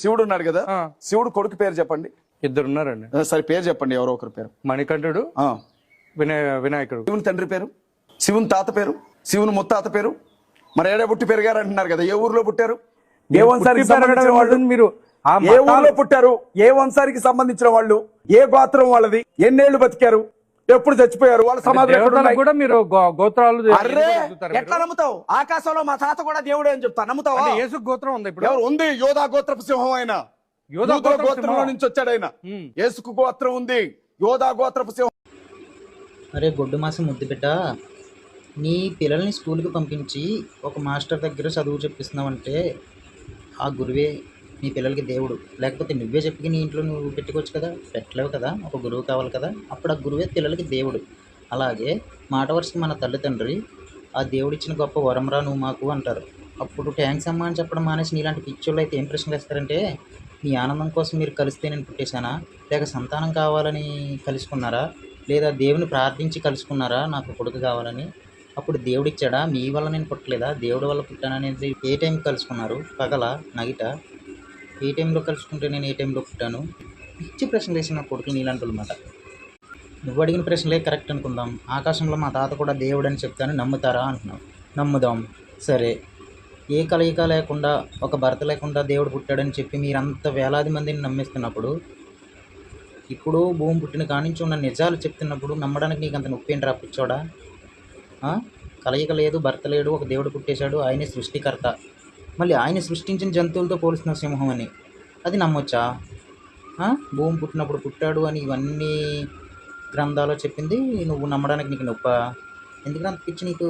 శివుడు ఉన్నాడు కదా, ఆ. శివుడు కొడుకు పేరు చెప్పండి. ఇద్దరు ఉన్నారండి. సరే పేరు చెప్పండి, ఎవరో ఒకరి పేరు. మణికంఠుడు, ఆ. వినాయకుడు. శివుని తండ్రి పేరు, శివుని తాత పేరు, శివుని ముత్తాత పేరు. మరి ఏడా పుట్టి పెరిగారు అంటున్నారు కదా, ఏ ఊర్లో పుట్టారు? ఏ వంశానికి సంబంధించిన వాళ్ళు? మీరు ఏ ఊర్లో పుట్టారు? ఏ వంశానికి సంబంధించిన వాళ్ళు? ఏ గోత్రం వాళ్ళది? ఎన్నేళ్లు బతికారు? ఎప్పుడు చచ్చిపోయారు? వాళ్ళ సమాధులు కూడా మీరు గోత్రాలు అర్రే ఎట్లా నమ్ముతావు? ఆకాశంలో మా తాత కూడా దేవుడే అని చెప్తా, నమ్ముతావా? యేసు గోత్రం ఉంది ఇప్పుడు. ఎవరు ఉంది? యోధా గోత్రపు సింహం ఆయన, యోధా గోత్రంలో నుంచి వచ్చాడు ఆయన. యేసుకు గోత్రం ఉంది, యోధా గోత్రపు సింహం. అరే గొడ్డు మాసం ముద్దు బిడ్డ, నీ పిల్లల్ని స్కూల్కి పంపించి ఒక మాస్టర్ దగ్గర చదువు చెప్పిస్తున్నావంటే ఆ గురువే నీ పిల్లలకి దేవుడు. లేకపోతే నువ్వే చెప్పి నీ ఇంట్లో నువ్వు పెట్టుకోవచ్చు కదా, పెట్టలేవు కదా, ఒక గురువు కావాలి కదా. అప్పుడు ఆ గురువే పిల్లలకి దేవుడు. అలాగే మాట వరుసకి మన తల్లిదండ్రి ఆ దేవుడిచ్చిన గొప్ప వరంరా నువ్వు మాకు అంటారు. అప్పుడు థ్యాంక్స్ అమ్మా అని చెప్పడం మానేసి నీలాంటి పిచ్చోళ్ళు అయితే ఏం ప్రశ్న వేస్తారంటే, మీ ఆనందం కోసం మీరు కలిస్తే నేను పుట్టేశానా, లేక సంతానం కావాలని కలుసుకున్నారా, లేదా దేవుని ప్రార్థించి కలుసుకున్నారా నాకు కొడుకు కావాలని. అప్పుడు దేవుడు ఇచ్చాడా, మీ వల్ల నేను పుట్టలేదా, దేవుడి వల్ల పుట్టాననేది ఏ టైంకి కలుసుకున్నారు? పగల నగిట? ఏ టైంలో కలుసుకుంటే నేను ఏ టైంలో పుట్టాను? పిచ్చి ప్రశ్నలు వేసిన కొడుకులు నీలాంటి అన్నమాట. నువ్వు అడిగిన ప్రశ్నలే కరెక్ట్ అనుకుందాం. ఆకాశంలో మా తాత కూడా దేవుడు అని చెప్తాను, నమ్ముతారా అంటున్నావు. నమ్ముదాం, సరే. ఏ కలయిక లేకుండా, ఒక భర్త లేకుండా దేవుడు పుట్టాడని చెప్పి మీరంత వేలాది మందిని నమ్మేస్తున్నప్పుడు, ఇప్పుడు భూమి పుట్టిన కానించి ఉన్న నిజాలు చెప్తున్నప్పుడు నమ్మడానికి నీకు అంత నొప్పి ఏంటి రాపిచ్చోడా? కలయిక లేదు, భర్త లేడు, ఒక దేవుడు పుట్టేశాడు, ఆయనే సృష్టికర్త. మళ్ళీ ఆయన సృష్టించిన జంతువులతో పోలుస్తున్న సింహం అని, అది నమ్మొచ్చా? భూమి పుట్టినప్పుడు పుట్టాడు అని ఇవన్నీ గ్రంథాలు చెప్పింది నువ్వు నమ్మడానికి నీకు నొప్ప? ఎందుకంటే అంత పిచ్చి నీకు?